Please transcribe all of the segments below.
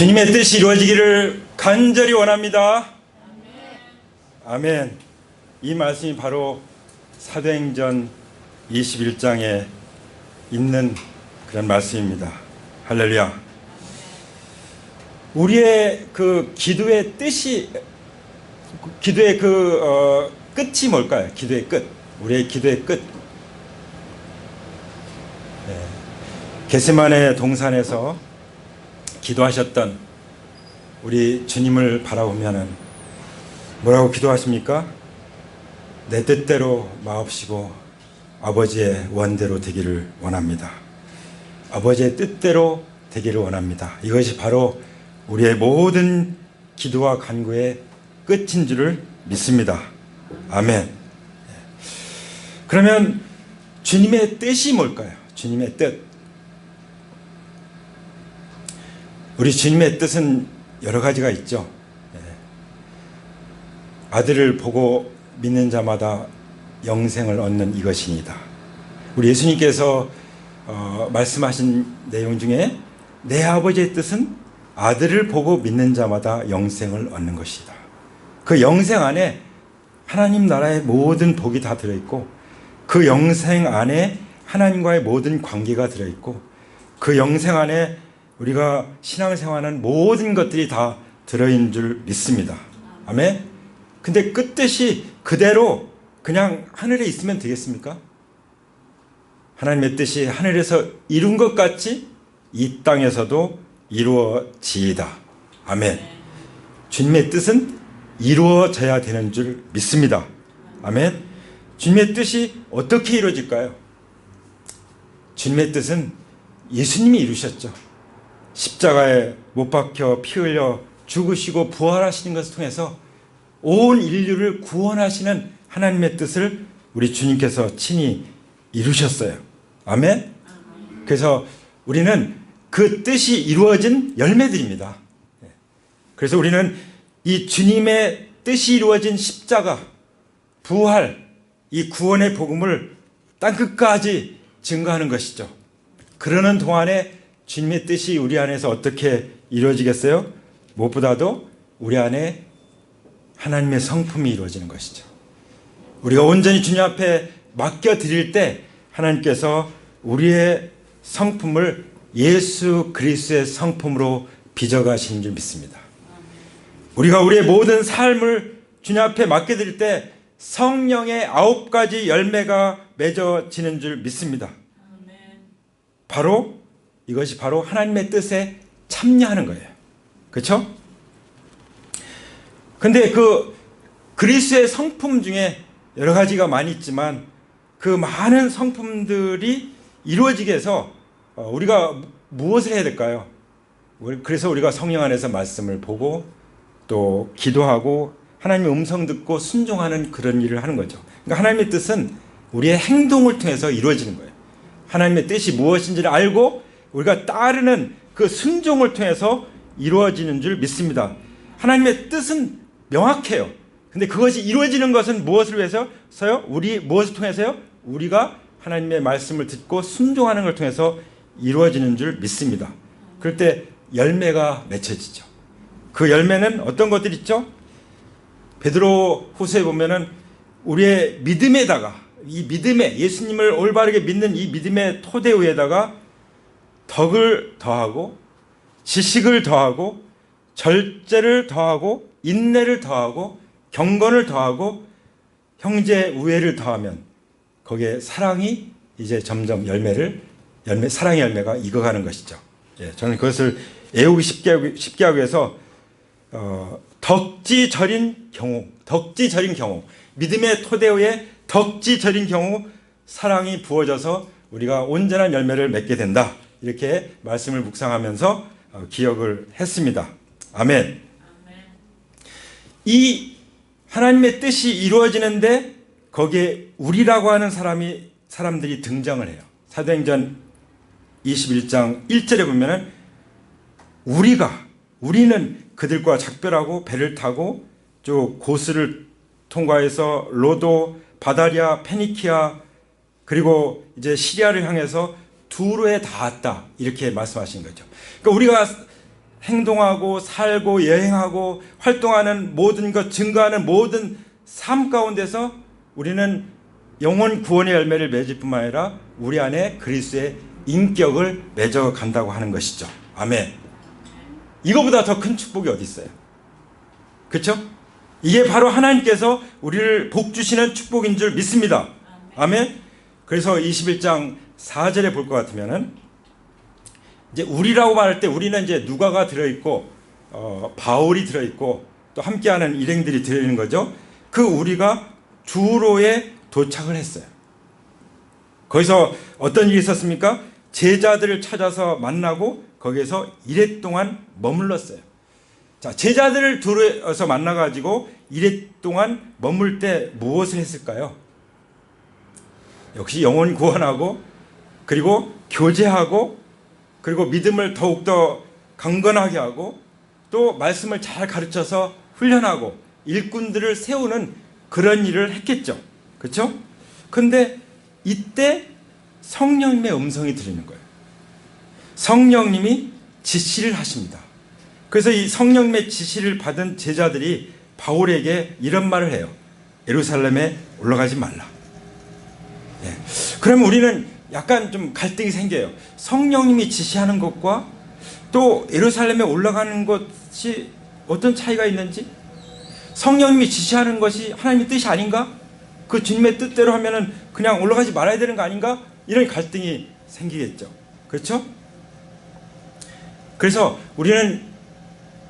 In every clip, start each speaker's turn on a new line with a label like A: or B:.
A: 주님의 뜻이 이루어지기를 간절히 원합니다. 아멘. 이 말씀이 바로 사도행전 21장에 있는 그런 말씀입니다. 할렐루야. 우리의 그 기도의 뜻이, 기도의 끝이 뭘까요? 기도의 끝. 우리의 기도의 끝. 겟세마네 동산에서 기도하셨던 우리 주님을 바라보면은 뭐라고 기도하십니까? 내 뜻대로 마옵시고 아버지의 원대로 되기를 원합니다. 아버지의 뜻대로 되기를 원합니다. 이것이 바로 우리의 모든 기도와 간구의 끝인 줄을 믿습니다. 아멘. 그러면 주님의 뜻이 뭘까요? 주님의 뜻. 우리 주님의 뜻은 여러 가지가 있죠. 아들을 보고 믿는 자마다 영생을 얻는 이것이니다. 우리 예수님께서 말씀하신 내용 중에 내 아버지의 뜻은 아들을 보고 믿는 자마다 영생을 얻는 것이다. 그 영생 안에 하나님 나라의 모든 복이 다 들어있고, 그 영생 안에 하나님과의 모든 관계가 들어있고, 그 영생 안에 우리가 신앙생활하는 모든 것들이 다 들어있는 줄 믿습니다. 아멘. 근데 그 뜻이 그대로 그냥 하늘에 있으면 되겠습니까? 하나님의 뜻이 하늘에서 이룬 것 같이 이 땅에서도 이루어지이다. 아멘. 주님의 뜻은 이루어져야 되는 줄 믿습니다. 아멘. 주님의 뜻이 어떻게 이루어질까요? 주님의 뜻은 예수님이 이루셨죠. 십자가에 못 박혀 피 흘려 죽으시고 부활하시는 것을 통해서 온 인류를 구원하시는 하나님의 뜻을 우리 주님께서 친히 이루셨어요. 아멘. 그래서 우리는 그 뜻이 이루어진 열매들입니다. 그래서 우리는 이 주님의 뜻이 이루어진 십자가, 부활, 이 구원의 복음을 땅끝까지 증거하는 것이죠. 그러는 동안에 주님의 뜻이 우리 안에서 어떻게 이루어지겠어요? 무엇보다도 우리 안에 하나님의 성품이 이루어지는 것이죠. 우리가 온전히 주님 앞에 맡겨드릴 때 하나님께서 우리의 성품을 예수 그리스도의 성품으로 빚어가시는 줄 믿습니다. 우리가 우리의 모든 삶을 주님 앞에 맡겨드릴 때 성령의 9가지 열매가 맺어지는 줄 믿습니다. 바로 이것이 바로 하나님의 뜻에 참여하는 거예요. 그렇죠? 근데 그 그리스도의 성품 중에 여러 가지가 많이 있지만 그 많은 성품들이 이루어지게 해서 우리가 무엇을 해야 될까요? 그래서 우리가 성령 안에서 말씀을 보고 또 기도하고 하나님의 음성 듣고 순종하는 그런 일을 하는 거죠. 그러니까 하나님의 뜻은 우리의 행동을 통해서 이루어지는 거예요. 하나님의 뜻이 무엇인지를 알고 우리가 따르는 그 순종을 통해서 이루어지는 줄 믿습니다. 하나님의 뜻은 명확해요. 근데 그것이 이루어지는 것은 무엇을 위해서요? 무엇을 통해서요? 우리가 하나님의 말씀을 듣고 순종하는 걸 통해서 이루어지는 줄 믿습니다. 그럴 때 열매가 맺혀지죠. 그 열매는 어떤 것들이 있죠? 베드로 후서에 보면은 우리의 믿음에다가, 이 믿음에, 예수님을 올바르게 믿는 이 믿음의 토대 위에다가 덕을 더하고 지식을 더하고 절제를 더하고 인내를 더하고 경건을 더하고 형제 우애를 더하면 거기에 사랑이 이제 점점 사랑의 열매가 익어가는 것이죠. 저는 그것을 애우기 쉽게 하기 위해서 덕지절인 경우, 믿음의 토대 위에 덕지절인 경우 사랑이 부어져서 우리가 온전한 열매를 맺게 된다. 이렇게 말씀을 묵상하면서 기억을 했습니다. 아멘. 이 하나님의 뜻이 이루어지는데 거기에 우리라고 하는 사람들이 등장을 해요. 사도행전 21장 1절에 보면은 우리는 그들과 작별하고 배를 타고 쭉 고스를 통과해서 로도, 바다리아, 페니키아 그리고 이제 시리아를 향해서 두로에 닿았다 이렇게 말씀하신 거죠. 그러니까 우리가 행동하고 살고 여행하고 활동하는 모든 것, 증거하는 모든 삶 가운데서 우리는 영혼 구원의 열매를 맺을 뿐만 아니라 우리 안에 그리스도의 인격을 맺어간다고 하는 것이죠. 아멘. 이거보다 더 큰 축복이 어디 있어요? 그렇죠? 이게 바로 하나님께서 우리를 복 주시는 축복인 줄 믿습니다. 아멘. 그래서 21장 4절에 볼 것 같으면은 이제 우리라고 말할 때 우리는 이제 누가가 들어있고 바울이 들어있고 또 함께하는 일행들이 들어있는 거죠. 그 우리가 두로에 도착을 했어요. 거기서 어떤 일이 있었습니까? 제자들을 찾아서 만나고 거기에서 이래 동안 머물렀어요. 자, 제자들을 두로에서 만나가지고 이래 동안 머물 때 무엇을 했을까요? 역시 영혼 구원하고 그리고 교제하고 그리고 믿음을 더욱더 강건하게 하고 또 말씀을 잘 가르쳐서 훈련하고 일꾼들을 세우는 그런 일을 했겠죠. 그렇죠? 근데 이때 성령님의 음성이 들리는 거예요. 성령님이 지시를 하십니다. 그래서 이 성령님의 지시를 받은 제자들이 바울에게 이런 말을 해요. 예루살렘에 올라가지 말라. 예. 그러면 우리는 약간 좀 갈등이 생겨요. 성령님이 지시하는 것과 또 예루살렘에 올라가는 것이 어떤 차이가 있는지, 성령님이 지시하는 것이 하나님의 뜻이 아닌가? 그 주님의 뜻대로 하면은 그냥 올라가지 말아야 되는 거 아닌가? 이런 갈등이 생기겠죠. 그렇죠? 그래서 우리는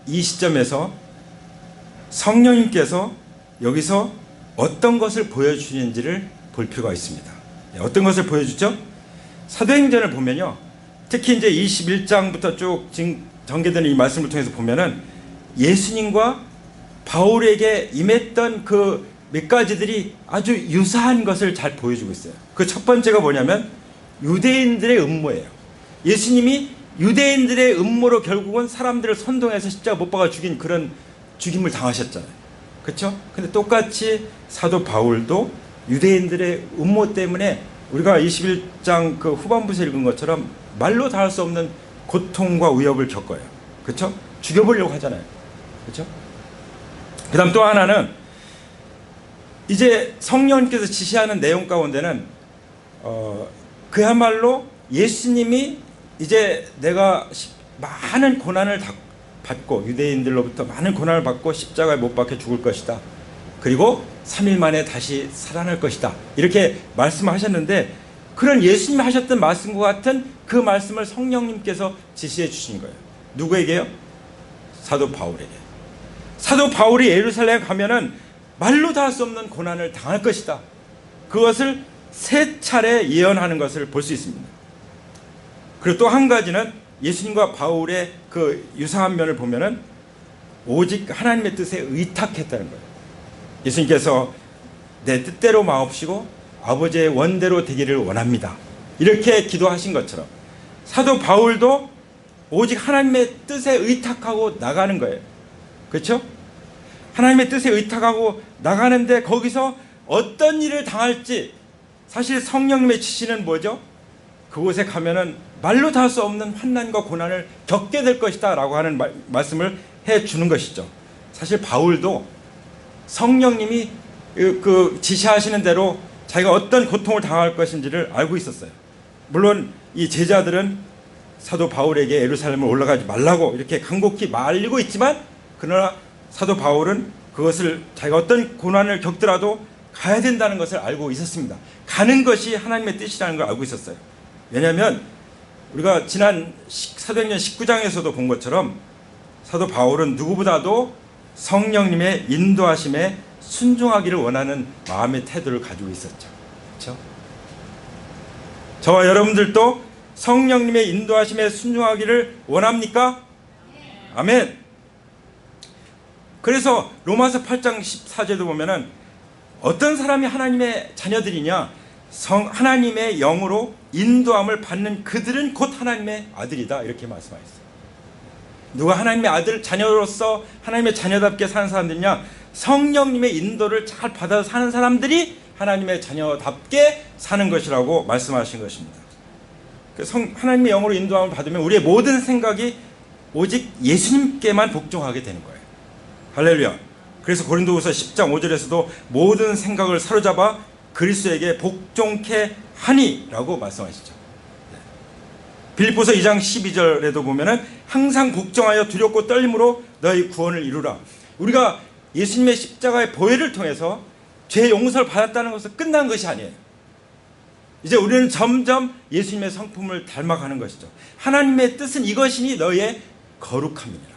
A: 이 시점에서 성령님께서 여기서 어떤 것을 보여주시는지를 볼 필요가 있습니다. 어떤 것을 보여주죠? 사도행전을 보면요. 특히 이제 21장부터 쭉 전개되는 이 말씀을 통해서 보면은 예수님과 바울에게 임했던 그 몇 가지들이 아주 유사한 것을 잘 보여주고 있어요. 그 첫 번째가 뭐냐면 유대인들의 음모예요. 예수님이 유대인들의 음모로 결국은 사람들을 선동해서 십자가 못 박아 죽인 그런 죽임을 당하셨잖아요. 그렇죠? 근데 똑같이 사도 바울도 유대인들의 음모 때문에 우리가 21장 그 후반부에서 읽은 것처럼 말로 다 할 수 없는 고통과 위협을 겪어요. 그렇죠? 죽여보려고 하잖아요. 그렇죠? 그 다음 또 하나는 이제 성령님께서 지시하는 내용 가운데는 그야말로 예수님이 이제 내가 많은 고난을 받고 유대인들로부터 많은 고난을 받고 십자가에 못 박혀 죽을 것이다. 그리고 3일 만에 다시 살아날 것이다. 이렇게 말씀하셨는데 그런 예수님이 하셨던 말씀과 같은 그 말씀을 성령님께서 지시해 주신 거예요. 누구에게요? 사도 바울에게. 사도 바울이 예루살렘에 가면은 말로 다 할 수 없는 고난을 당할 것이다. 그것을 3차례 예언하는 것을 볼 수 있습니다. 그리고 또 한 가지는 예수님과 바울의 그 유사한 면을 보면은 오직 하나님의 뜻에 의탁했다는 거예요. 예수님께서 내 뜻대로 마옵시고 아버지의 원대로 되기를 원합니다. 이렇게 기도하신 것처럼 사도 바울도 오직 하나님의 뜻에 의탁하고 나가는 거예요. 그렇죠? 하나님의 뜻에 의탁하고 나가는데 거기서 어떤 일을 당할지 사실 성령님의 지시는 뭐죠? 그곳에 가면은 말로 다 할 수 없는 환난과 고난을 겪게 될 것이다 라고 하는 말씀을 해주는 것이죠. 사실 바울도 성령님이 그 지시하시는 대로 자기가 어떤 고통을 당할 것인지를 알고 있었어요. 물론 이 제자들은 사도 바울에게 예루살렘을 올라가지 말라고 이렇게 간곡히 말리고 있지만 그러나 사도 바울은 그것을 자기가 어떤 고난을 겪더라도 가야 된다는 것을 알고 있었습니다. 가는 것이 하나님의 뜻이라는 걸 알고 있었어요. 왜냐하면 우리가 지난 사도행전 19장에서도 본 것처럼 사도 바울은 누구보다도 성령님의 인도하심에 순종하기를 원하는 마음의 태도를 가지고 있었죠. 그렇죠? 저와 여러분들도 성령님의 인도하심에 순종하기를 원합니까? 아멘. 그래서 로마서 8장 14절도 보면은 어떤 사람이 하나님의 자녀들이냐? 하나님의 영으로 인도함을 받는 그들은 곧 하나님의 아들이다. 이렇게 말씀하셨어요. 누가 하나님의 아들, 자녀로서 하나님의 자녀답게 사는 사람들이냐? 성령님의 인도를 잘 받아서 사는 사람들이 하나님의 자녀답게 사는 것이라고 말씀하신 것입니다. 하나님의 영으로 인도함을 받으면 우리의 모든 생각이 오직 예수님께만 복종하게 되는 거예요. 할렐루야. 그래서 고린도후서 10장 5절에서도 모든 생각을 사로잡아 그리스도에게 복종케 하니라고 말씀하시죠. 빌립보서 2장 12절에도 보면은 항상 복종하여 두렵고 떨림으로 너희 구원을 이루라. 우리가 예수님의 십자가의 보혈을 통해서 죄 용서를 받았다는 것은 끝난 것이 아니에요. 이제 우리는 점점 예수님의 성품을 닮아가는 것이죠. 하나님의 뜻은 이것이니 너희의 거룩함이니라.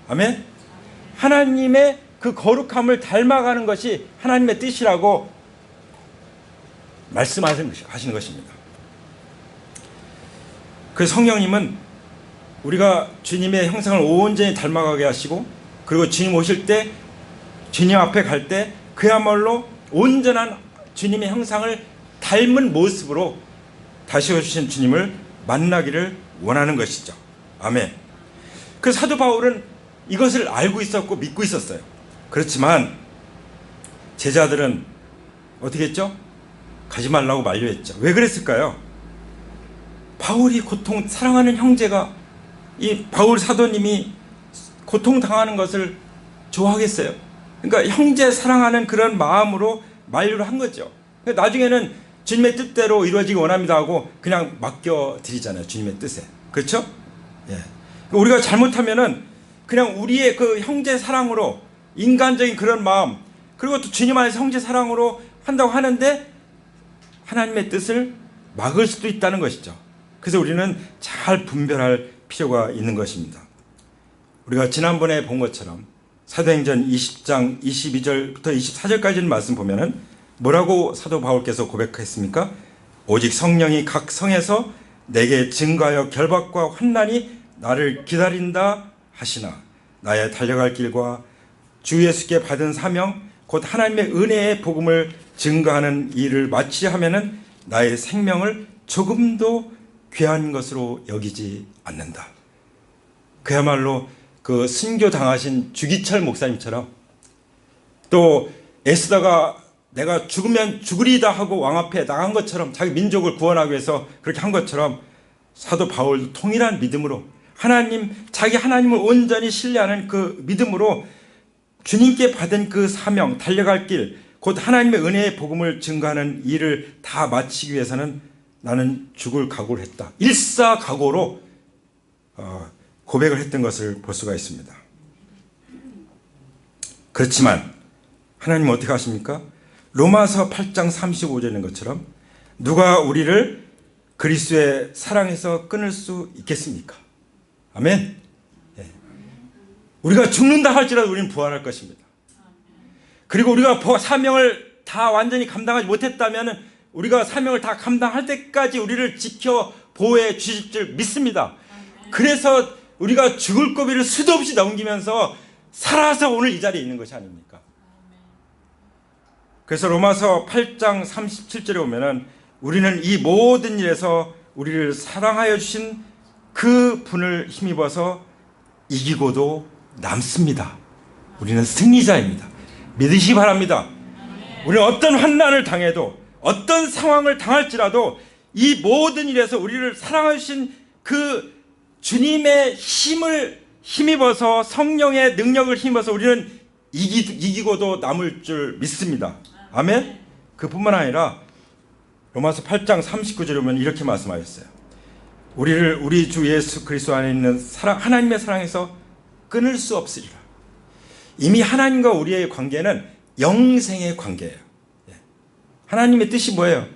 A: 아멘. 하나님의 그 거룩함을 닮아가는 것이 하나님의 뜻이라고 말씀하시는 것입니다. 그 성령님은 우리가 주님의 형상을 온전히 닮아가게 하시고, 그리고 주님 오실 때, 주님 앞에 갈 때 그야말로 온전한 주님의 형상을 닮은 모습으로 다시 오신 주님을 만나기를 원하는 것이죠. 아멘. 그 사도 바울은 이것을 알고 있었고 믿고 있었어요. 그렇지만 제자들은 어떻게 했죠? 가지 말라고 만류했죠. 왜 그랬을까요? 바울이 사랑하는 형제가, 이 바울 사도님이 고통당하는 것을 좋아하겠어요? 그러니까 형제 사랑하는 그런 마음으로 만류를 한 거죠. 나중에는 주님의 뜻대로 이루어지기 원합니다 하고 그냥 맡겨드리잖아요. 주님의 뜻에. 그렇죠? 예. 우리가 잘못하면은 그냥 우리의 그 형제 사랑으로, 인간적인 그런 마음, 그리고 또 주님 안에서 형제 사랑으로 한다고 하는데 하나님의 뜻을 막을 수도 있다는 것이죠. 그래서 우리는 잘 분별할 필요가 있는 것입니다. 우리가 지난번에 본 것처럼 사도행전 20장 22절부터 24절까지는 말씀 보면은 뭐라고 사도 바울께서 고백했습니까? 오직 성령이 각 성에서 내게 증거하여 결박과 환난이 나를 기다린다 하시나 나의 달려갈 길과 주 예수께 받은 사명 곧 하나님의 은혜의 복음을 증거하는 일을 마치려 하면은 나의 생명을 조금도 귀한 것으로 여기지 않는다. 그야말로 그 순교 당하신 주기철 목사님처럼, 또 애쓰다가 내가 죽으면 죽으리다 하고 왕 앞에 나간 것처럼, 자기 민족을 구원하기 위해서 그렇게 한 것처럼 사도 바울도 동일한 믿음으로 자기 하나님을 온전히 신뢰하는 그 믿음으로 주님께 받은 그 사명, 달려갈 길, 곧 하나님의 은혜의 복음을 증거하는 일을 다 마치기 위해서는 나는 죽을 각오를 했다. 일사각오로 고백을 했던 것을 볼 수가 있습니다. 그렇지만 하나님은 어떻게 하십니까? 로마서 8장 35절인 것처럼 누가 우리를 그리스도의 사랑에서 끊을 수 있겠습니까? 아멘. 네. 우리가 죽는다 할지라도 우리는 부활할 것입니다. 그리고 우리가 사명을 다 완전히 감당하지 못했다면 우리가 사명을 다 감당할 때까지 우리를 지켜 보호해 주실 줄 믿습니다. 그래서 우리가 죽을 고비를 수도 없이 넘기면서 살아서 오늘 이 자리에 있는 것이 아닙니까? 그래서 로마서 8장 37절에 보면은 우리는 이 모든 일에서 우리를 사랑하여 주신 그 분을 힘입어서 이기고도 남습니다. 우리는 승리자입니다. 믿으시기 바랍니다. 우리는 어떤 환난을 당해도, 어떤 상황을 당할지라도 이 모든 일에서 우리를 사랑하여 주신 그 주님의 힘을 힘입어서, 성령의 능력을 힘입어서 우리는 이기고도 남을 줄 믿습니다. 아멘. 그뿐만 아니라 로마서 8장 39절에 보면 이렇게 말씀하셨어요. 우리를 우리 주 예수 그리스도 안에 있는 하나님의 사랑에서 끊을 수 없으리라. 이미 하나님과 우리의 관계는 영생의 관계예요. 하나님의 뜻이 뭐예요?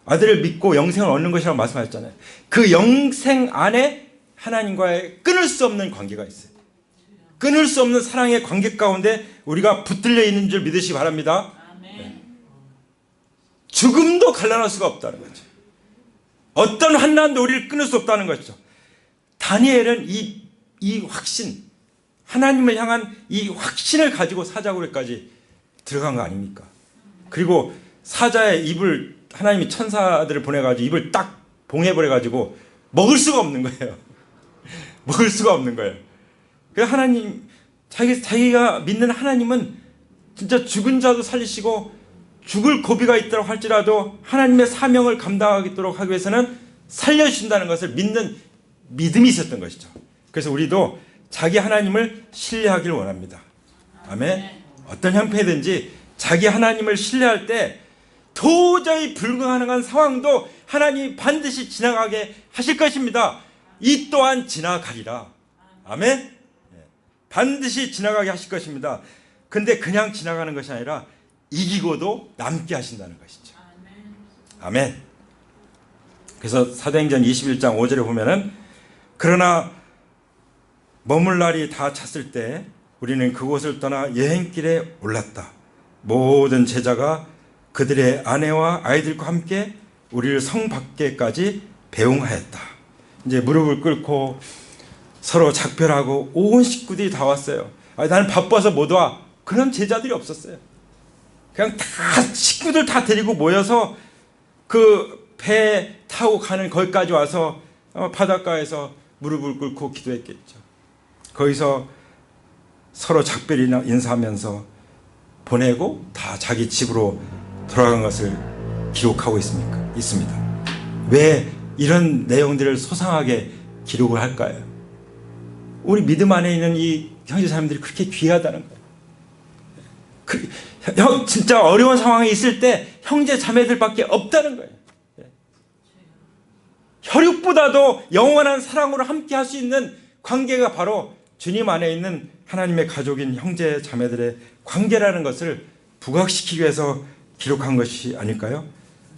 A: 아들을 믿고 영생을 얻는 것이라고 말씀하셨잖아요. 그 영생 안에 하나님과의 끊을 수 없는 관계가 있어요. 끊을 수 없는 사랑의 관계 가운데 우리가 붙들려 있는 줄 믿으시기 바랍니다. 네. 죽음도 갈라놓을 수가 없다는 거죠. 어떤 환난도 우리를 끊을 수 없다는 것이죠. 다니엘은 이 확신, 하나님을 향한 이 확신을 가지고 사자굴에까지 들어간 거 아닙니까? 그리고 사자의 입을 하나님이 천사들을 보내가지고 입을 딱 봉해버려가지고 먹을 수가 없는 거예요. 먹을 수가 없는 거예요. 그래서 하나님, 자기가 믿는 하나님은 진짜 죽은 자도 살리시고 죽을 고비가 있도록 할지라도 하나님의 사명을 감당하도록 하기 위해서는 살려주신다는 것을 믿는 믿음이 있었던 것이죠. 그래서 우리도 자기 하나님을 신뢰하기를 원합니다. 아멘. 어떤 형편이든지 자기 하나님을 신뢰할 때 도저히 불가능한 상황도 하나님이 반드시 지나가게 하실 것입니다. 이 또한 지나가리라. 아멘. 반드시 지나가게 하실 것입니다. 근데 그냥 지나가는 것이 아니라 이기고도 남게 하신다는 것이죠. 아멘. 그래서 사도행전 21장 5절에 보면은 그러나 머물 날이 다 찼을 때 우리는 그곳을 떠나 여행길에 올랐다. 모든 제자가 그들의 아내와 아이들과 함께 우리를 성 밖에까지 배웅하였다. 이제 무릎을 꿇고 서로 작별하고 온 식구들이 다 왔어요. 나는 바빠서 못 와. 그런 제자들이 없었어요. 그냥 다 식구들 다 데리고 모여서 그 배 타고 가는 거기까지 와서 바닷가에서 무릎을 꿇고 기도했겠죠. 거기서 서로 작별이나 인사하면서 보내고 다 자기 집으로 돌아간 것을 기록하고 있습니다. 왜 이런 내용들을 소상하게 기록을 할까요? 우리 믿음 안에 있는 이 형제자매들이 그렇게 귀하다는 거예요. 진짜 어려운 상황에 있을 때 형제자매들밖에 없다는 거예요. 혈육보다도 영원한 사랑으로 함께 할 수 있는 관계가 바로 주님 안에 있는 하나님의 가족인 형제자매들의 관계라는 것을 부각시키기 위해서 기록한 것이 아닐까요?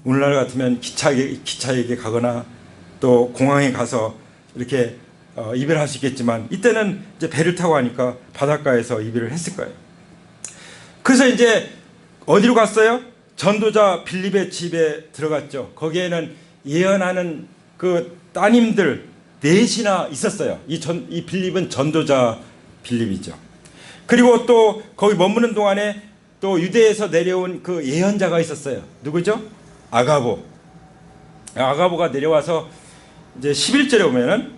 A: 오늘날 같으면 기차역에 가거나 또 공항에 가서 이렇게 이별할 수 있겠지만 이때는 이제 배를 타고 하니까 바닷가에서 이별을 했을 거예요. 그래서 이제 어디로 갔어요? 전도자 빌립의 집에 들어갔죠. 거기에는 예언하는 그 따님들 넷이나 있었어요. 이 빌립은 전도자 빌립이죠. 그리고 또 거기 머무는 동안에 또 유대에서 내려온 그 예언자가 있었어요. 누구죠? 아가보. 아가보가 내려와서 이제 11절에 보면은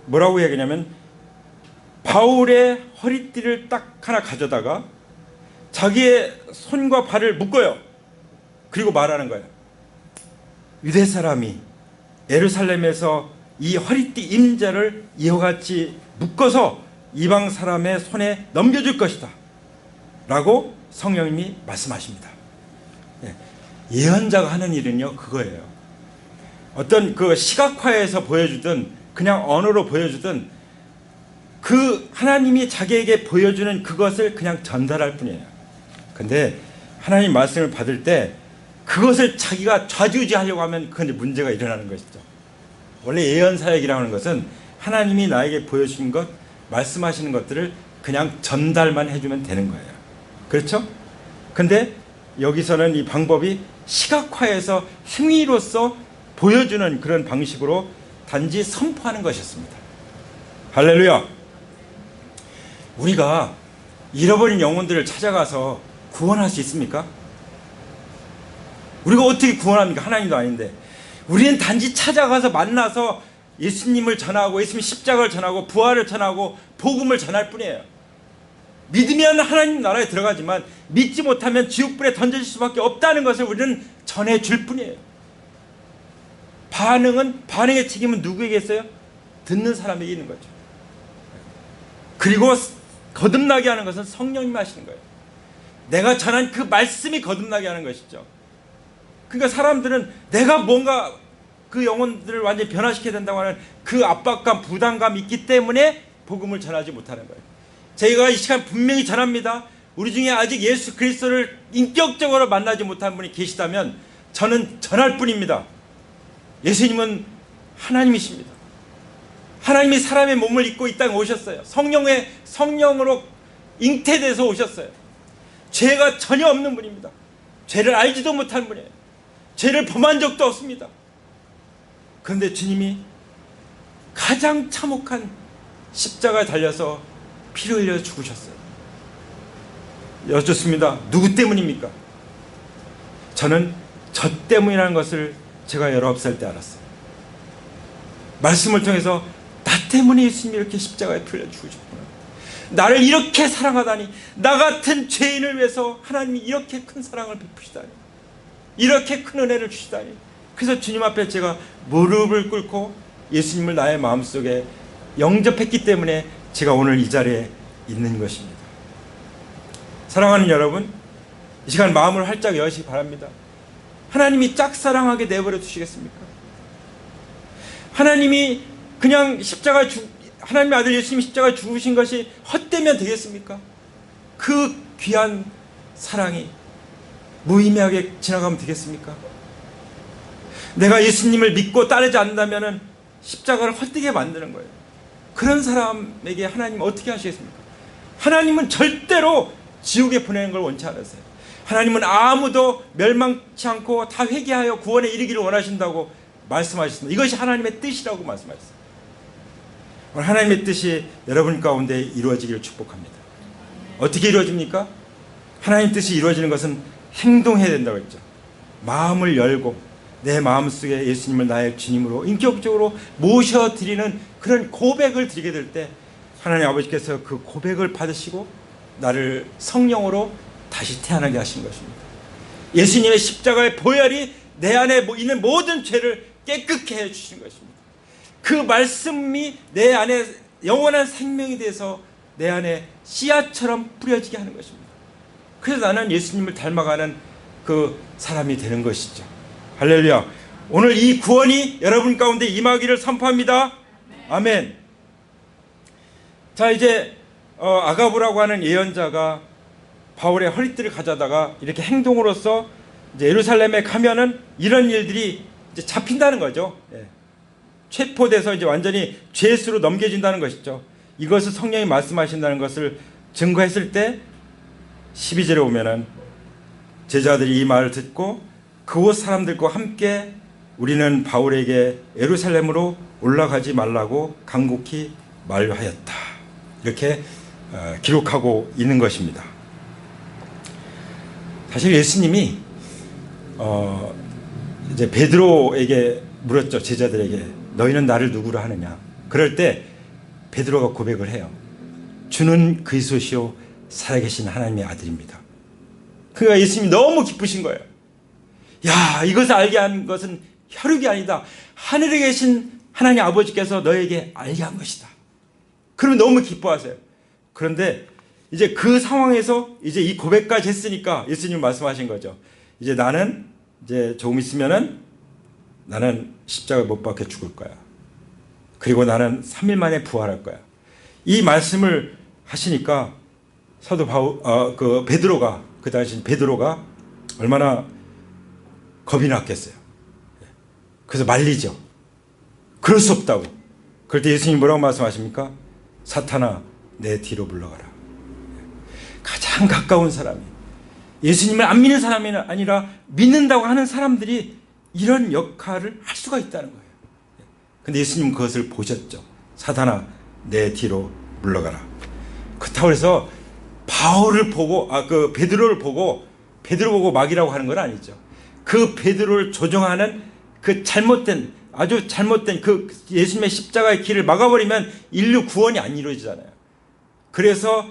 A: 뭐라고 얘기하냐면 바울의 허리띠를 딱 하나 가져다가 자기의 손과 발을 묶어요. 그리고 말하는 거예요. 유대 사람이 예루살렘에서 이 허리띠 임자를 이와 같이 묶어서 이방 사람의 손에 넘겨줄 것이다 라고 성령님이 말씀하십니다. 예언자가 하는 일은요 그거예요. 어떤 그 시각화해서 보여주든 그냥 언어로 보여주든 그 하나님이 자기에게 보여주는 그것을 그냥 전달할 뿐이에요. 근데 하나님 말씀을 받을 때 그것을 자기가 좌지우지하려고 하면 그건 문제가 일어나는 것이죠. 원래 예언사역이라고 하는 것은 하나님이 나에게 보여주신 것, 말씀하시는 것들을 그냥 전달만 해주면 되는 거예요. 그렇죠? 근데 여기서는 이 방법이 시각화해서 행위로서 보여주는 그런 방식으로 단지 선포하는 것이었습니다. 할렐루야. 우리가 잃어버린 영혼들을 찾아가서 구원할 수 있습니까? 우리가 어떻게 구원합니까? 하나님도 아닌데. 우리는 단지 찾아가서 만나서 예수님을 전하고 예수님 십자가를 전하고 부활을 전하고 복음을 전할 뿐이에요. 믿으면 하나님 나라에 들어가지만 믿지 못하면 지옥불에 던져질 수밖에 없다는 것을 우리는 전해줄 뿐이에요. 반응의 책임은 누구에게 있어요? 듣는 사람에게 있는 거죠. 그리고 거듭나게 하는 것은 성령님이 하시는 거예요. 내가 전한 그 말씀이 거듭나게 하는 것이죠. 그러니까 사람들은 내가 뭔가 그 영혼들을 완전히 변화시켜야 된다고 하는 그 압박감, 부담감이 있기 때문에 복음을 전하지 못하는 거예요. 저희가 이 시간 분명히 전합니다. 우리 중에 아직 예수 그리스도를 인격적으로 만나지 못한 분이 계시다면 저는 전할 뿐입니다. 예수님은 하나님이십니다. 하나님이 사람의 몸을 입고 이 땅에 오셨어요. 성령으로 잉태돼서 오셨어요. 죄가 전혀 없는 분입니다. 죄를 알지도 못한 분이에요. 죄를 범한 적도 없습니다. 그런데 주님이 가장 참혹한 십자가에 달려서 피를 흘려 죽으셨어요. 여쭙습니다. 누구 때문입니까? 저는 저 때문이라는 것을 제가 19살 때 알았어요. 말씀을 통해서 나 때문에 예수님이 이렇게 십자가에 피를 흘려 죽으셨구나. 나를 이렇게 사랑하다니, 나 같은 죄인을 위해서 하나님이 이렇게 큰 사랑을 베푸시다니, 이렇게 큰 은혜를 주시다니. 그래서 주님 앞에 제가 무릎을 꿇고 예수님을 나의 마음속에 영접했기 때문에 제가 오늘 이 자리에 있는 것입니다. 사랑하는 여러분, 이 시간 마음을 활짝 여시기 바랍니다. 하나님이 짝사랑하게 내버려 두시겠습니까? 하나님이 그냥 하나님의 아들 예수님이 십자가에 죽으신 것이 헛되면 되겠습니까? 그 귀한 사랑이 무의미하게 지나가면 되겠습니까? 내가 예수님을 믿고 따르지 않는다면 십자가를 헛되게 만드는 거예요. 그런 사람에게 하나님은 어떻게 하시겠습니까? 하나님은 절대로 지옥에 보내는 걸 원치 않으세요. 하나님은 아무도 멸망치 않고 다 회개하여 구원에 이르기를 원하신다고 말씀하셨습니다. 이것이 하나님의 뜻이라고 말씀하셨습니다. 오늘 하나님의 뜻이 여러분 가운데 이루어지기를 축복합니다. 어떻게 이루어집니까? 하나님의 뜻이 이루어지는 것은 행동해야 된다고 했죠. 마음을 열고 내 마음속에 예수님을 나의 주님으로 인격적으로 모셔드리는 그런 고백을 드리게 될 때 하나님 아버지께서 그 고백을 받으시고 나를 성령으로 다시 태어나게 하신 것입니다. 예수님의 십자가의 보혈이 내 안에 있는 모든 죄를 깨끗게 해주신 것입니다. 그 말씀이 내 안에 영원한 생명이 돼서 내 안에 씨앗처럼 뿌려지게 하는 것입니다. 그래서 나는 예수님을 닮아가는 그 사람이 되는 것이죠. 할렐루야. 오늘 이 구원이 여러분 가운데 임하기를 선포합니다. 아멘. 자, 이제 아가부라고 하는 예언자가 바울의 허리띠를 가져다가 이렇게 행동으로써 이제 예루살렘에 가면은 이런 일들이 이제 잡힌다는 거죠. 예. 체포돼서 이제 완전히 죄수로 넘겨진다는 것이죠. 이것을 성령이 말씀하신다는 것을 증거했을 때 12절에 오면은 제자들이 이 말을 듣고 그곳 사람들과 함께 우리는 바울에게 예루살렘으로 올라가지 말라고 간곡히 말하였다. 이렇게 기록하고 있는 것입니다. 사실 예수님이 이제 베드로에게 물었죠. 제자들에게 너희는 나를 누구로 하느냐. 그럴 때 베드로가 고백을 해요. 주는 그리스도시요 살아계신 하나님의 아들입니다. 그러니까 예수님이 너무 기쁘신 거예요. 야, 이것을 알게 한 것은 혈육이 아니다. 하늘에 계신 하나님 아버지께서 너에게 알게 한 것이다. 그러면 너무 기뻐하세요. 그런데 이제 그 상황에서 이제 이 고백까지 했으니까 예수님 말씀하신 거죠. 이제 나는 이제 조금 있으면은 나는 십자가에 못 박혀 죽을 거야. 그리고 나는 3일 만에 부활할 거야. 이 말씀을 하시니까 사도 베드로가 그 당시 베드로가 얼마나 겁이 났겠어요. 그래서 말리죠. 그럴 수 없다고. 그럴 때 예수님이 뭐라고 말씀하십니까? 사탄아 내 뒤로 물러가라. 가장 가까운 사람이 예수님을 안 믿는 사람이 아니라 믿는다고 하는 사람들이 이런 역할을 할 수가 있다는 거예요. 근데 예수님은 그것을 보셨죠. 사탄아 내 뒤로 물러가라. 그렇다고 해서 바울을 보고 그 베드로를 보고 베드로 보고 막이라고 하는 건 아니죠. 그 베드로를 조종하는 그 아주 잘못된 그 예수님의 십자가의 길을 막아버리면 인류 구원이 안 이루어지잖아요. 그래서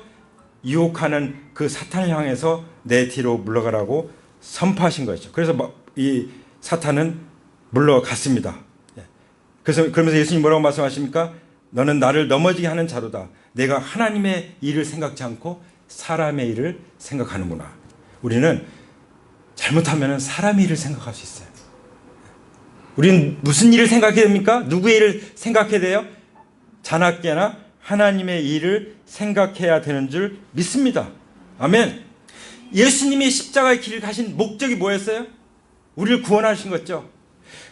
A: 유혹하는 그 사탄을 향해서 내 뒤로 물러가라고 선포하신 것이죠. 그래서 이 사탄은 물러갔습니다. 그러면서 예수님이 뭐라고 말씀하십니까? 너는 나를 넘어지게 하는 자로다. 내가 하나님의 일을 생각지 않고 사람의 일을 생각하는구나. 우리는 잘못하면 사람의 일을 생각할 수 있어요. 우리는 무슨 일을 생각해야 됩니까? 누구의 일을 생각해야 돼요? 자나깨나 하나님의 일을 생각해야 되는 줄 믿습니다. 아멘. 예수님이 십자가의 길을 가신 목적이 뭐였어요? 우리를 구원하신 거죠.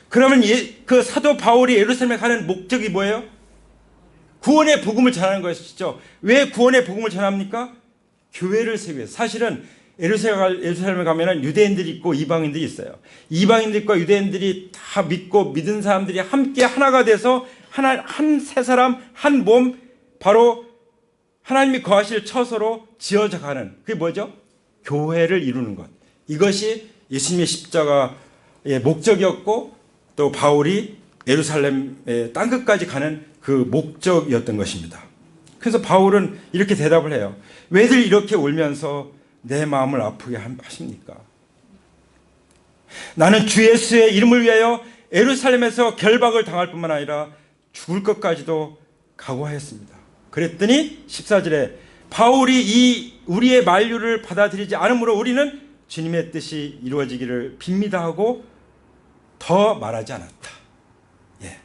A: 그러면 그 사도 바울이 예루살렘에 가는 목적이 뭐예요? 구원의 복음을 전하는 것이죠. 왜 구원의 복음을 전합니까? 교회를 세우기 위해서. 사실은 예루살렘에 가면 유대인들이 있고 이방인들이 있어요. 이방인들과 유대인들이 다 믿고 믿은 사람들이 함께 하나가 돼서 한 세 사람 한 몸, 바로 하나님이 거하실 처소로 지어져 가는, 그게 뭐죠? 교회를 이루는 것. 이것이 예수님의 십자가의 목적이었고 또 바울이 예루살렘의 땅끝까지 가는 그 목적이었던 것입니다. 그래서 바울은 이렇게 대답을 해요. 왜들 이렇게 울면서 내 마음을 아프게 하십니까? 나는 주 예수의 이름을 위하여 예루살렘에서 결박을 당할 뿐만 아니라 죽을 것까지도 각오하였습니다. 그랬더니 14절에 바울이 이 우리의 만류를 받아들이지 않으므로 우리는 주님의 뜻이 이루어지기를 빕니다 하고 더 말하지 않았다. 예.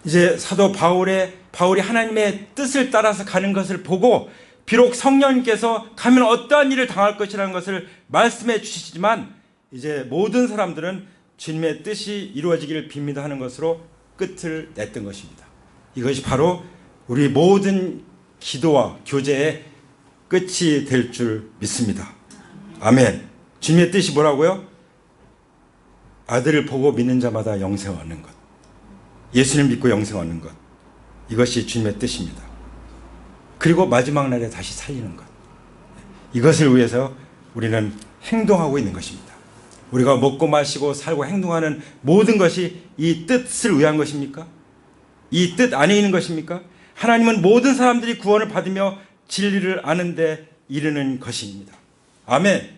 A: 이제 사도 바울이 하나님의 뜻을 따라서 가는 것을 보고 비록 성령님께서 가면 어떠한 일을 당할 것이라는 것을 말씀해 주시지만 이제 모든 사람들은 주님의 뜻이 이루어지기를 빕니다 하는 것으로 끝을 냈던 것입니다. 이것이 바로 우리 모든 기도와 교제의 끝이 될 줄 믿습니다. 아멘. 주님의 뜻이 뭐라고요? 아들을 보고 믿는 자마다 영생 얻는 것. 예수님 믿고 영생 얻는 것. 이것이 주님의 뜻입니다. 그리고 마지막 날에 다시 살리는 것. 이것을 위해서 우리는 행동하고 있는 것입니다. 우리가 먹고 마시고 살고 행동하는 모든 것이 이 뜻을 위한 것입니까? 이 뜻 안에 있는 것입니까? 하나님은 모든 사람들이 구원을 받으며 진리를 아는 데 이르는 것입니다. 아멘.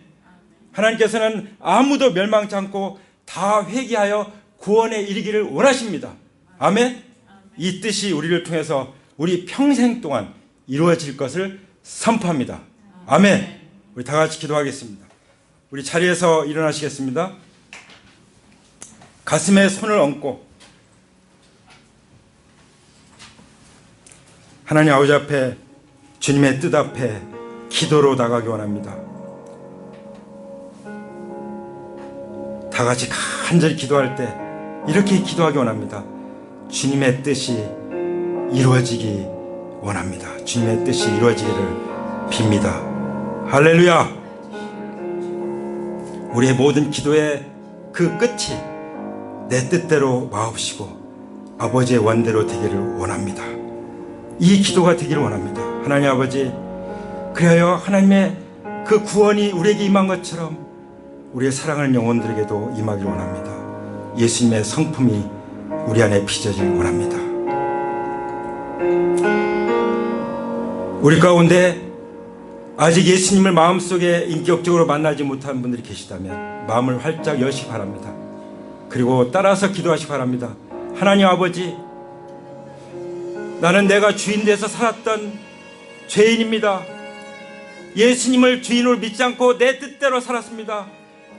A: 하나님께서는 아무도 멸망치 않고 다 회개하여 구원에 이르기를 원하십니다. 아멘. 이 뜻이 우리를 통해서 우리 평생 동안 이루어질 것을 선포합니다. 아멘. 우리 다 같이 기도하겠습니다. 우리 자리에서 일어나시겠습니다. 가슴에 손을 얹고 하나님 아버지 앞에 주님의 뜻 앞에 기도로 나가기 원합니다. 다 같이 간절히 기도할 때 이렇게 기도하기 원합니다. 주님의 뜻이 이루어지기 원합니다. 주님의 뜻이 이루어지기를 빕니다. 할렐루야. 우리의 모든 기도의 그 끝이 내 뜻대로 마옵시고 아버지의 원대로 되기를 원합니다. 이 기도가 되기를 원합니다. 하나님 아버지, 그리하여 하나님의 그 구원이 우리에게 임한 것처럼 우리의 사랑하는 영혼들에게도 임하기를 원합니다. 예수님의 성품이 우리 안에 빚어지길 원합니다. 우리 가운데 아직 예수님을 마음속에 인격적으로 만나지 못한 분들이 계시다면 마음을 활짝 여시기 바랍니다. 그리고 따라서 기도하시기 바랍니다. 하나님 아버지, 나는 내가 주인 돼서 살았던 죄인입니다. 예수님을 주인으로 믿지 않고 내 뜻대로 살았습니다.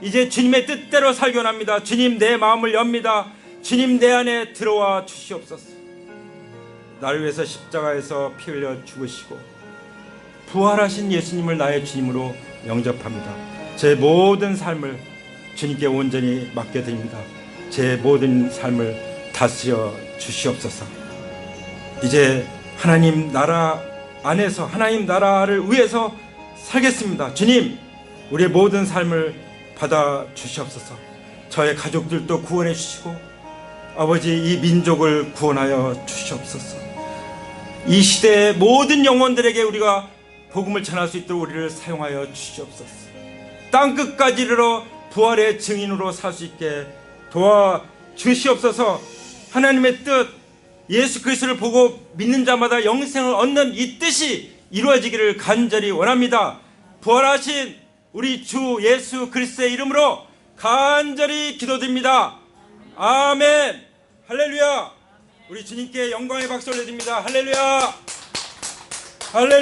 A: 이제 주님의 뜻대로 살기 원합니다. 주님, 내 마음을 엽니다. 주님, 내 안에 들어와 주시옵소서. 나를 위해서 십자가에서 피 흘려 죽으시고 부활하신 예수님을 나의 주님으로 영접합니다. 제 모든 삶을 주님께 온전히 맡겨드립니다. 제 모든 삶을 다스려 주시옵소서. 이제 하나님 나라 안에서 하나님 나라를 위해서 살겠습니다. 주님, 우리의 모든 삶을 받아 주시옵소서. 저의 가족들도 구원해 주시고 아버지, 이 민족을 구원하여 주시옵소서. 이 시대의 모든 영혼들에게 우리가 복음을 전할 수 있도록 우리를 사용하여 주시옵소서. 땅끝까지 이르러 부활의 증인으로 살 수 있게 도와주시옵소서. 하나님의 뜻, 예수 그리스도를 보고 믿는 자마다 영생을 얻는 이 뜻이 이루어지기를 간절히 원합니다. 부활하신 우리 주 예수 그리스도의 이름으로 간절히 기도드립니다. 아멘. 할렐루야. 우리 주님께 영광의 박수 올려드립니다. 할렐루야. 할렐루야.